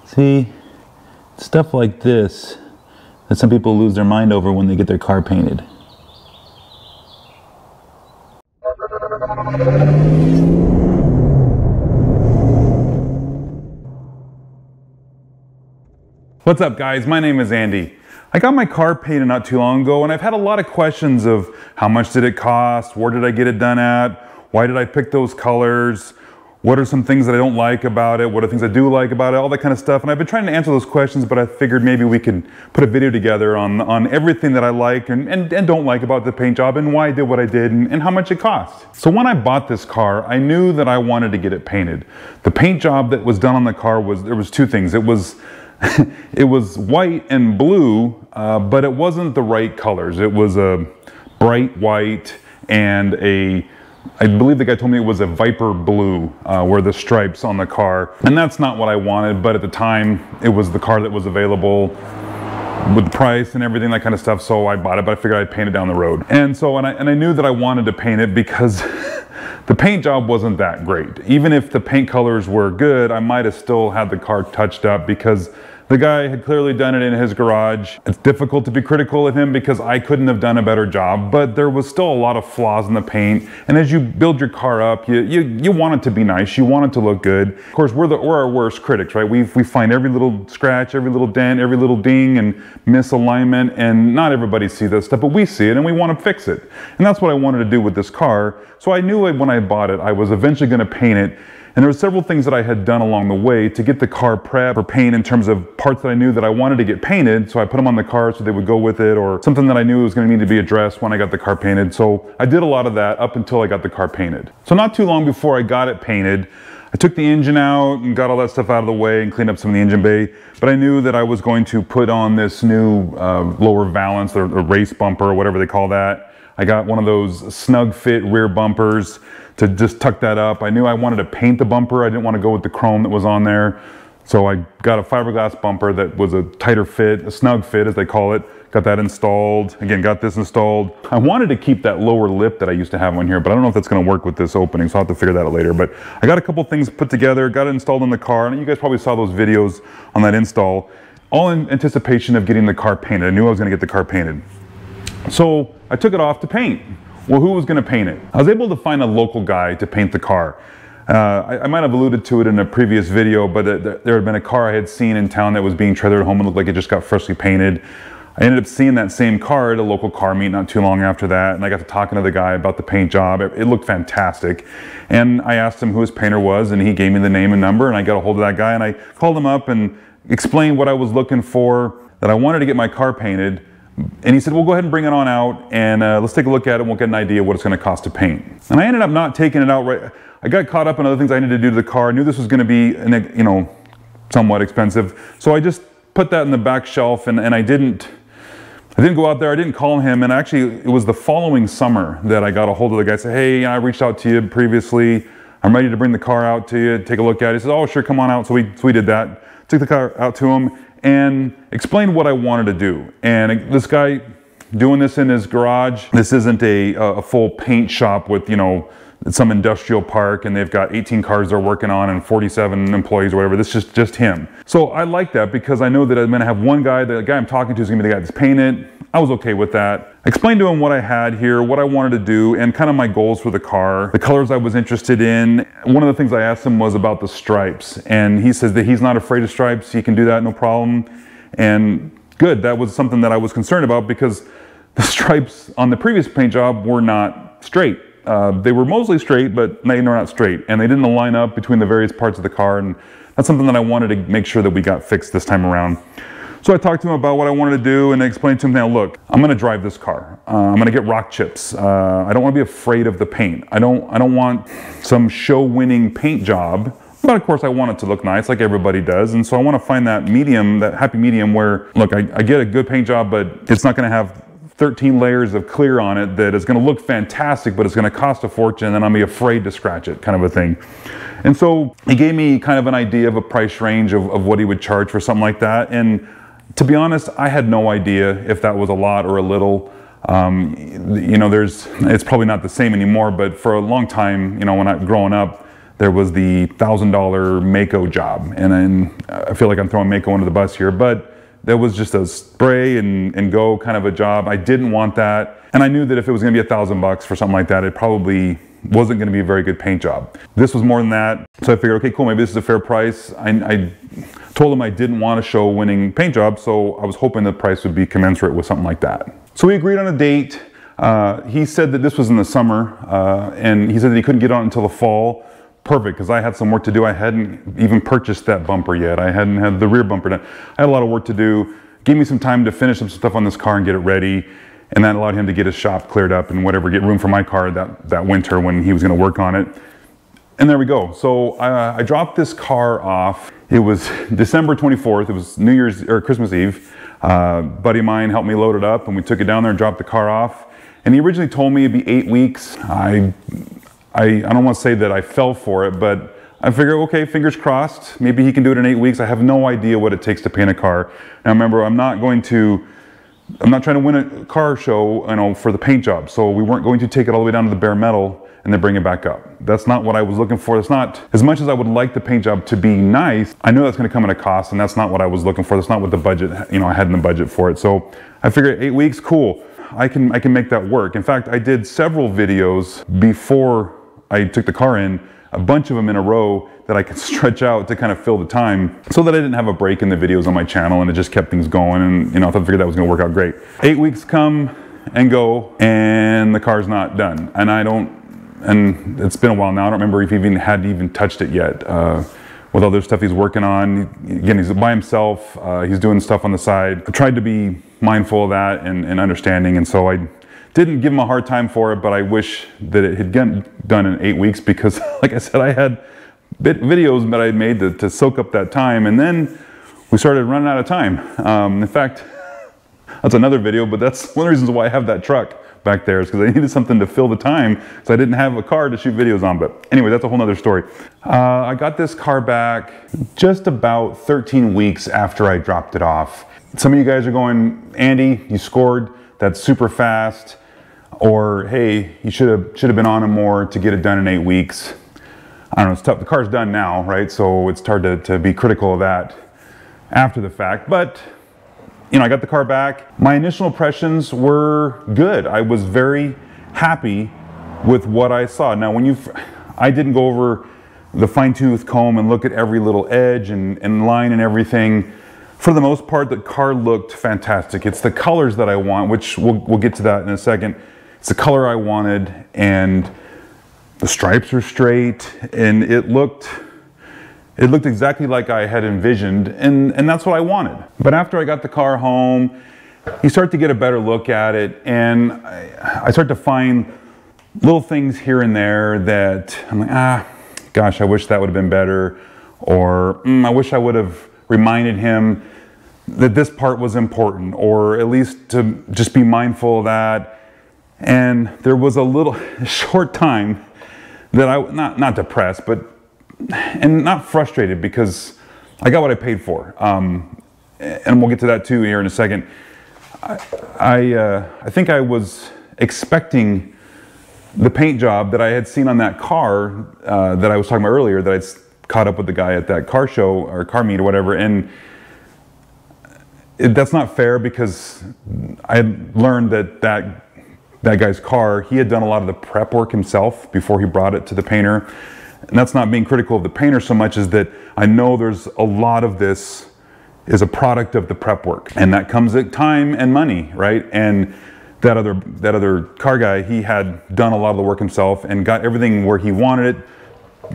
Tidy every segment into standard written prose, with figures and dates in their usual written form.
See, stuff like this that some people lose their mind over when they get their car painted. What's up guys, my name is Andy. I got my car painted not too long ago and I've had a lot of questions of how much did it cost, where did I get it done at, why did I pick those colors, what are some things that I don't like about it, what are things I do like about it, all that kind of stuff. And I've been trying to answer those questions, but I figured maybe we could put a video together on everything that I like and don't like about the paint job and why I did what I did and how much it cost. So when I bought this car, I knew that I wanted to get it painted. The paint job that was done on the car there was two things. It was it was white and blue, but it wasn't the right colors. It was a bright white and I believe the guy told me it was a Viper blue, were the stripes on the car. And that's not what I wanted, but at the time, it was the car that was available with the price and everything, that kind of stuff, so I bought it, but I figured I'd paint it down the road. And so, and I knew that I wanted to paint it because the paint job wasn't that great. Even if the paint colors were good, I might have still had the car touched up because the guy had clearly done it in his garage. It's difficult to be critical of him because I couldn't have done a better job, but there was still a lot of flaws in the paint. And as you build your car up, you want it to be nice, you want it to look good. Of course, we're our worst critics, right? We find every little scratch, every little dent, every little ding and misalignment, and not everybody sees that stuff, but we see it and we want to fix it. And that's what I wanted to do with this car. So I knew when I bought it, I was eventually going to paint it. And there were several things that I had done along the way to get the car prepped for paint in terms of parts that I knew that I wanted to get painted. So I put them on the car so they would go with it, or something that I knew was going to need to be addressed when I got the car painted. So I did a lot of that up until I got the car painted. So not too long before I got it painted, I took the engine out and got all that stuff out of the way and cleaned up some of the engine bay. But I knew that I was going to put on this new lower valance or race bumper or whatever they call that. I got one of those snug fit rear bumpers to just tuck that up. I knew I wanted to paint the bumper. I didn't want to go with the chrome that was on there. So I got a fiberglass bumper that was a tighter fit, a snug fit as they call it. Got that installed. Again, got this installed. I wanted to keep that lower lip that I used to have on here, but I don't know if that's gonna work with this opening, so I'll have to figure that out later. But I got a couple things put together, got it installed in the car, and you guys probably saw those videos on that install, all in anticipation of getting the car painted. I knew I was gonna get the car painted. So I took it off to paint. Well, who was going to paint it? I was able to find a local guy to paint the car. I might have alluded to it in a previous video, but there had been a car I had seen in town that was being trailered home and looked like it just got freshly painted. I ended up seeing that same car at a local car meet not too long after that, and I got to talking to the guy about the paint job. It looked fantastic. And I asked him who his painter was, and he gave me the name and number, and I got a hold of that guy, and I called him up and explained what I was looking for, that I wanted to get my car painted. And he said, well, go ahead and bring it on out and let's take a look at it and we'll get an idea what it's going to cost to paint. And I ended up not taking it out right. I got caught up in other things I needed to do to the car. I knew this was going to be, somewhat expensive. So I just put that in the back shelf and I didn't go out there. I didn't call him. And actually, it was the following summer that I got a hold of the guy. Said, hey, I reached out to you previously. I'm ready to bring the car out to you, take a look at it. He said, oh, sure, come on out. So we did that. Took the car out to him and explained what I wanted to do. And this guy doing this in his garage, this isn't a full paint shop with, some industrial park and they've got 18 cars they're working on and 47 employees or whatever. This is just him. So I like that because I know that I'm gonna have one guy, the guy I'm talking to is gonna be the guy that's painted. I was okay with that. I explained to him what I had here, what I wanted to do, and kind of my goals for the car, the colors I was interested in. One of the things I asked him was about the stripes, and he says that he's not afraid of stripes. He can do that, no problem. And good, that was something that I was concerned about because the stripes on the previous paint job were not straight. They were mostly straight, but they're not straight, and they didn't line up between the various parts of the car, and that's something that I wanted to make sure that we got fixed this time around. So I talked to him about what I wanted to do and I explained to him, now look, I'm gonna drive this car. I'm gonna get rock chips. I don't wanna be afraid of the paint. I don't want some show-winning paint job, but of course I want it to look nice like everybody does. And so I wanna find that medium, that happy medium where, look, I get a good paint job, but it's not gonna have 13 layers of clear on it that is gonna look fantastic, but it's gonna cost a fortune and I'm gonna be afraid to scratch it, kind of a thing. And so he gave me kind of an idea of a price range of what he would charge for something like that. And to be honest, I had no idea if that was a lot or a little. It's probably not the same anymore, but for a long time, when growing up, there was the $1,000 Mako job. And then I feel like I'm throwing Mako under the bus here, but there was just a spray and go kind of a job. I didn't want that. And I knew that if it was gonna be $1,000 for something like that, it probably wasn't gonna be a very good paint job. This was more than that. So I figured, okay, cool, maybe this is a fair price. I told him I didn't want to show winning paint job, so I was hoping the price would be commensurate with something like that. So we agreed on a date. He said that this was in the summer, and he said that he couldn't get on until the fall. Perfect, because I had some work to do. I hadn't even purchased that bumper yet. I hadn't had the rear bumper done. I had a lot of work to do. Gave me some time to finish some stuff on this car and get it ready, and that allowed him to get his shop cleared up and whatever, get room for my car that winter when he was going to work on it. And there we go. So I dropped this car off. It was December 24th. It was New Year's or Christmas Eve. Buddy of mine helped me load it up, and we took it down there and dropped the car off. And he originally told me it'd be 8 weeks. I don't want to say that I fell for it, but I figured, okay, fingers crossed. Maybe he can do it in 8 weeks. I have no idea what it takes to paint a car. Now remember, I'm not trying to win a car show, you know, for the paint job. So we weren't going to take it all the way down to the bare metal and then bring it back up. That's not what I was looking for. That's not, as much as I would like the paint job to be nice, I know that's gonna come at a cost, and that's not what I was looking for. That's not what the budget, you know, I had in the budget for it. So I figured 8 weeks, cool. I can make that work. In fact, I did several videos before I took the car in, a bunch of them in a row that I could stretch out to kind of fill the time so that I didn't have a break in the videos on my channel, and it just kept things going. And you know, I figured that was gonna work out great. 8 weeks come and go, and the car's not done. And it's been a while now. I don't remember if he had even touched it yet. With other stuff he's working on. Again, he's by himself. He's doing stuff on the side. I tried to be mindful of that and understanding, and so I didn't give him a hard time for it, but I wish that it had gotten done in 8 weeks, because like I said, I had videos that I had made to soak up that time, and then we started running out of time. In fact, that's another video, but that's one of the reasons why I have that truck back there, is because I needed something to fill the time, so I didn't have a car to shoot videos on. But anyway, that's a whole nother story. I got this car back just about 13 weeks after I dropped it off. Some of you guys are going, Andy, you scored, that's super fast, or hey, you should have been on it more to get it done in 8 weeks. I don't know, it's tough. The car's done now, right? So it's hard to be critical of that after the fact, but you know, I got the car back. My initial impressions were good. I was very happy with what I saw. Now, I didn't go over the fine-tooth comb and look at every little edge and line and everything. For the most part, the car looked fantastic. It's the colors that I want, which we'll get to that in a second. It's the color I wanted, and the stripes are straight, and it looked exactly like I had envisioned, and that's what I wanted. But after I got the car home, you start to get a better look at it, and I start to find little things here and there that I'm like, gosh, I wish that would have been better, or I wish I would have reminded him that this part was important, or at least to just be mindful of that. And there was a short time that I, not depressed, and not frustrated, because I got what I paid for. And we'll get to that too here in a second. I think I was expecting the paint job that I had seen on that car that I was talking about earlier, that I'd caught up with the guy at that car show or car meet or whatever. And that's not fair, because I had learned that guy's car, he had done a lot of the prep work himself before he brought it to the painter. And that's not being critical of the painter so much as that I know there's a lot of this is a product of the prep work, and that comes at time and money, right? And that other car guy, he had done a lot of the work himself and got everything where he wanted it,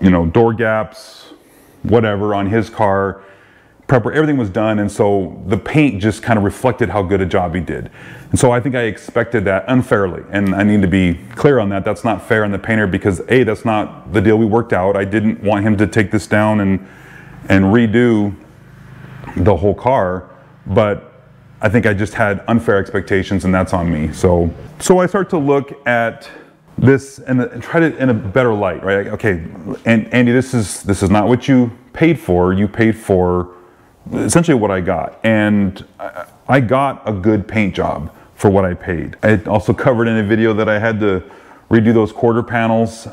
you know, door gaps, whatever on his car, prep work, everything was done. And so the paint just kind of reflected how good a job he did. And so I think I expected that unfairly, and I need to be clear on that. That's not fair on the painter, because A, that's not the deal we worked out. I didn't want him to take this down and redo the whole car, but I think I just had unfair expectations, and that's on me. So I start to look at this and try to in a better light, right? Okay, and Andy, this is not what you paid for. You paid for essentially what I got, and I got a good paint job for what I paid. I also covered in a video that I had to redo those quarter panels.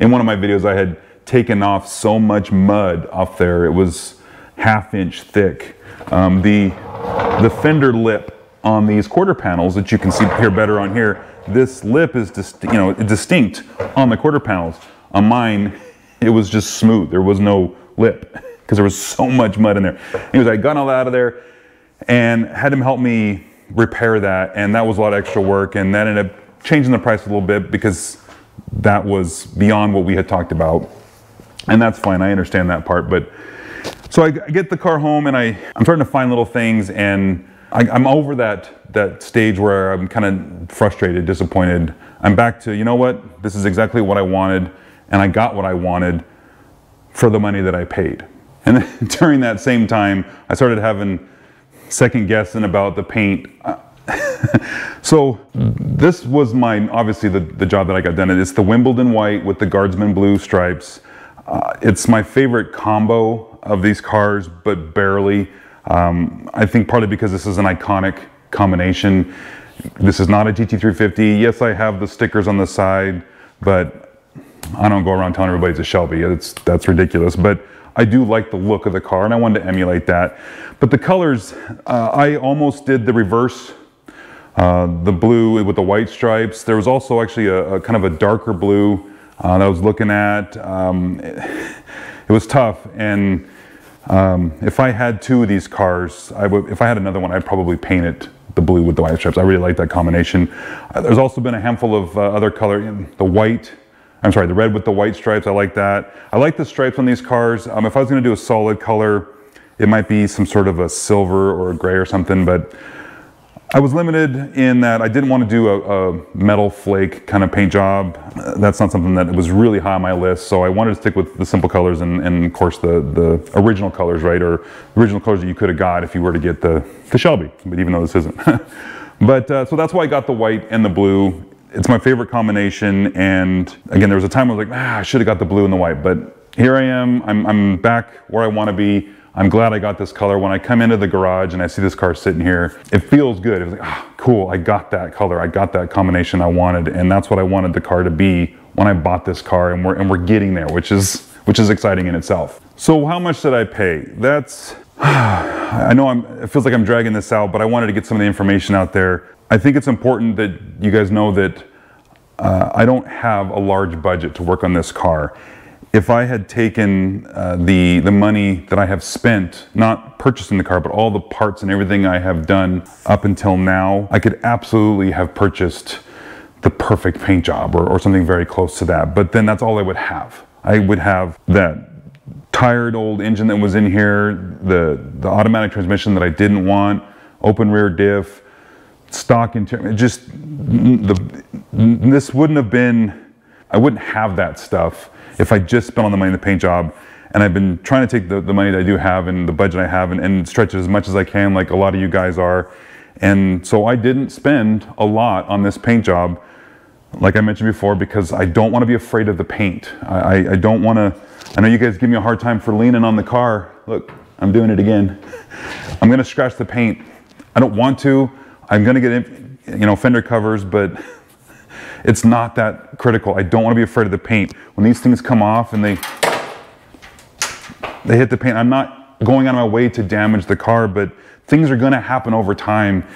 in one of my videos I had taken off so much mud off there. It was ½ inch thick. The fender lip on these quarter panels that you can see here better on here, this lip is distinct on the quarter panels. On mine, it was just smooth. There was no lip because there was so much mud in there. Anyways, I got all that out of there and had him help me repair that, and that was a lot of extra work, and that ended up changing the price a little bit because that was beyond what we had talked about. And that's fine, I understand that part. But so I get the car home and I'm starting to find little things, and I'm over that stage where I'm kind of frustrated, disappointed. I'm back to, you know what, this is exactly what I wanted, and I got what I wanted for the money that I paid. And then during that same time, I started having second guessing about the paint. So this was obviously the job that I got done. It's the Wimbledon white with the Guardsman blue stripes. It's my favorite combo of these cars, but barely. I think partly because this is an iconic combination. This is not a GT350. Yes, I have the stickers on the side, but I don't go around telling everybody it's a Shelby. That's ridiculous. But I do like the look of the car, and I wanted to emulate that. But the colors, I almost did the reverse, the blue with the white stripes. There was also actually a kind of a darker blue that I was looking at. It was tough, and if I had two of these cars, if I had another one, I'd probably paint it the blue with the white stripes. I really like that combination. There's also been a handful of other color, the red with the white stripes. I like that. I like the stripes on these cars. If I was going to do a solid color, it might be some sort of a silver or a gray or something, but I was limited in that I didn't want to do a metal flake kind of paint job. That's not something that was really high on my list, so I wanted to stick with the simple colors and of course the original colors, right? Or original colors that you could have got if you were to get the Shelby, but even though this isn't. But so that's why I got the white and the blue. It's my favorite combination, and again, there was a time I was like, I should have got the blue and the white, but here I am. I'm back where I want to be. I'm glad I got this color. When I come into the garage and I see this car sitting here, it feels good. It was like, cool, I got that color. I got that combination I wanted, and that's what I wanted the car to be when I bought this car, and we're getting there, which is exciting in itself. So how much did I pay? I know it feels like I'm dragging this out, but I wanted to get some of the information out there. I think it's important that you guys know that I don't have a large budget to work on this car. If I had taken the money that I have spent, not purchasing the car, but all the parts and everything I have done up until now, I could absolutely have purchased the perfect paint job or something very close to that. But then that's all I would have. I would have that tired old engine that was in here, the automatic transmission that I didn't want, open rear diff, stock interior. This wouldn't have been, I wouldn't have that stuff if I just spent all the money in the paint job. And I've been trying to take the money that I do have and the budget I have and stretch it as much as I can, like a lot of you guys are. And so I didn't spend a lot on this paint job, like I mentioned before, because I don't want to be afraid of the paint. I don't want to, I know you guys give me a hard time for leaning on the car. Look, I'm doing it again. I'm going to scratch the paint. I don't want to. I'm going to get, fender covers, but it's not that critical. I don't want to be afraid of the paint. When these things come off and they hit the paint, I'm not going out of my way to damage the car, but things are going to happen over time.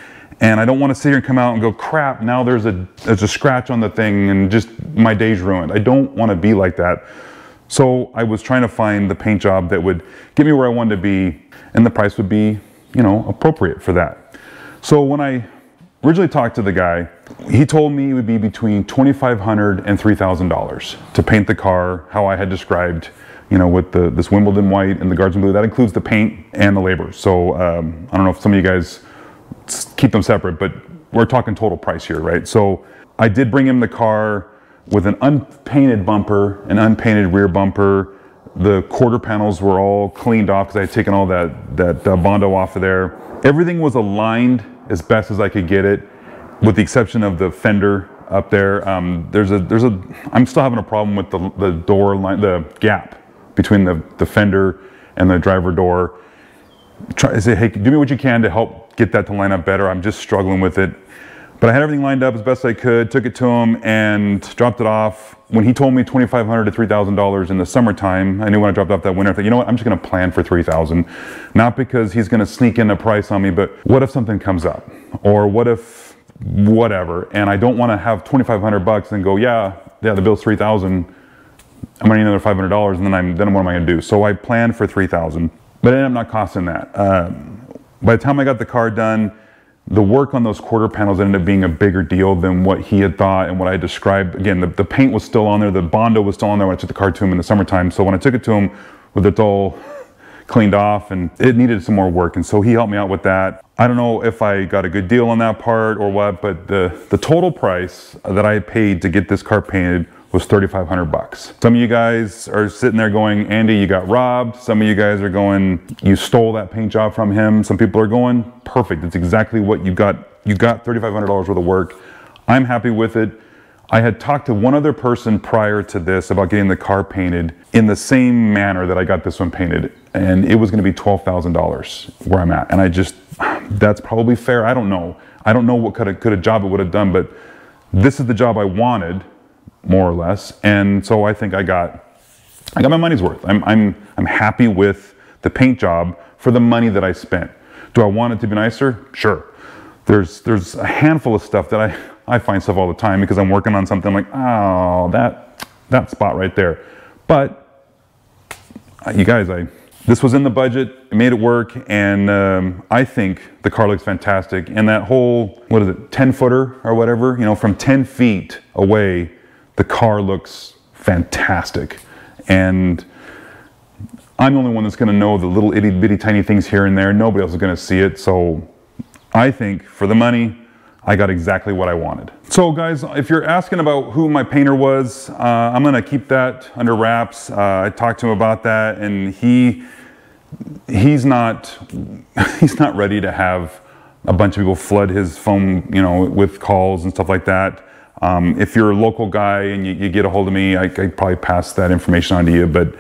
And I don't want to sit here and come out and go, crap, now there's a scratch on the thing and just my day's ruined. I don't want to be like that. So I was trying to find the paint job that would get me where I wanted to be, and the price would be, appropriate for that. So when I originally talked to the guy, he told me it would be between $2,500 and $3,000 to paint the car how I had described, with this Wimbledon white and the Guardsman blue. That includes the paint and the labor. So I don't know if some of you guys keep them separate, but we're talking total price here, right? So I did bring him the car with an unpainted bumper, an unpainted rear bumper. The quarter panels were all cleaned off because I had taken all that Bondo off of there. Everything was aligned as best as I could get it, with the exception of the fender up there. I'm still having a problem with the door line, the gap between the fender and the driver door. I say, hey, do me what you can to help get that to line up better. I'm just struggling with it. But I had everything lined up as best I could, took it to him and dropped it off. When he told me $2,500 to $3,000 in the summertime, I knew when I dropped off that winter, I thought, you know what, I'm just gonna plan for $3,000. Not because he's gonna sneak in a price on me, but what if something comes up? Or what if whatever, and I don't wanna have $2,500 and go, yeah, the bill's $3,000, I'm gonna need another $500, and then what am I gonna do? So I planned for $3,000, but it ended up not costing that. By the time I got the car done, the work on those quarter panels ended up being a bigger deal than what he had thought and what I described. Again, the paint was still on there, the Bondo was still on there when I took the car to him in the summertime. So when I took it to him with it all cleaned off, and it needed some more work, and so he helped me out with that. I don't know if I got a good deal on that part or what, but the total price that I paid to get this car painted was $3,500. Some of you guys are sitting there going, Andy, you got robbed. Some of you guys are going, you stole that paint job from him. Some people are going, perfect. It's exactly what you got. You got $3,500 worth of work. I'm happy with it. I had talked to one other person prior to this about getting the car painted in the same manner that I got this one painted, and it was gonna be $12,000 where I'm at. And I just, that's probably fair. I don't know. I don't know what could a job it would have done, but this is the job I wanted, more or less, and so I think I got my money's worth. I'm happy with the paint job for the money that I spent. Do I want it to be nicer? Sure. There's a handful of stuff that I find stuff all the time because I'm working on something like, oh, that spot right there. But you guys, this was in the budget, it made it work, and I think the car looks fantastic. And that whole, what is it, 10-footer or whatever, you know, from 10 feet away, the car looks fantastic. And I'm the only one that's gonna know the little itty bitty tiny things here and there. Nobody else is gonna see it. So I think for the money, I got exactly what I wanted. So guys, if you're asking about who my painter was, I'm gonna keep that under wraps. I talked to him about that, and he's not ready to have a bunch of people flood his phone, you know, with calls and stuff like that. If you're a local guy and you get a hold of me, I probably pass that information on to you. But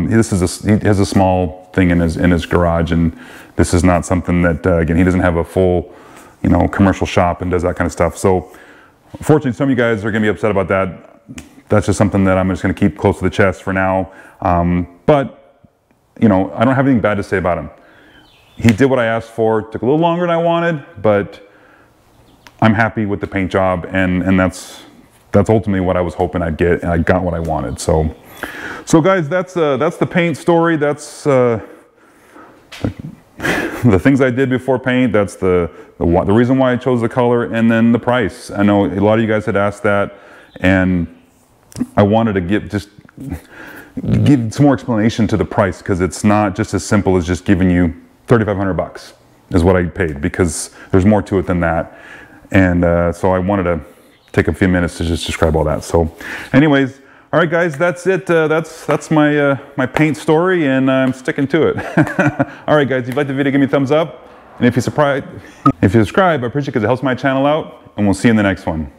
he has a small thing in his garage, and this is not something that again, he doesn't have a full, you know, commercial shop and does that kind of stuff. So unfortunately, some of you guys are gonna be upset about that. That's just something that I'm just gonna keep close to the chest for now. But you know, I don't have anything bad to say about him. He did what I asked for. It took a little longer than I wanted, but I'm happy with the paint job, and that's ultimately what I was hoping I'd get, and I got what I wanted. So guys, that's the paint story. That's the things I did before paint. That's the reason why I chose the color, and then the price. I know a lot of you guys had asked that, and I wanted to give some more explanation to the price, because it's not just as simple as just giving you $3,500 is what I paid, because there's more to it than that. And so I wanted to take a few minutes to just describe all that. So anyways, all right guys, that's it. That's my my paint story, and I'm sticking to it. All right guys, if you liked the video, give me a thumbs up. And if you subscribe, I appreciate it because it helps my channel out, and we'll see you in the next one.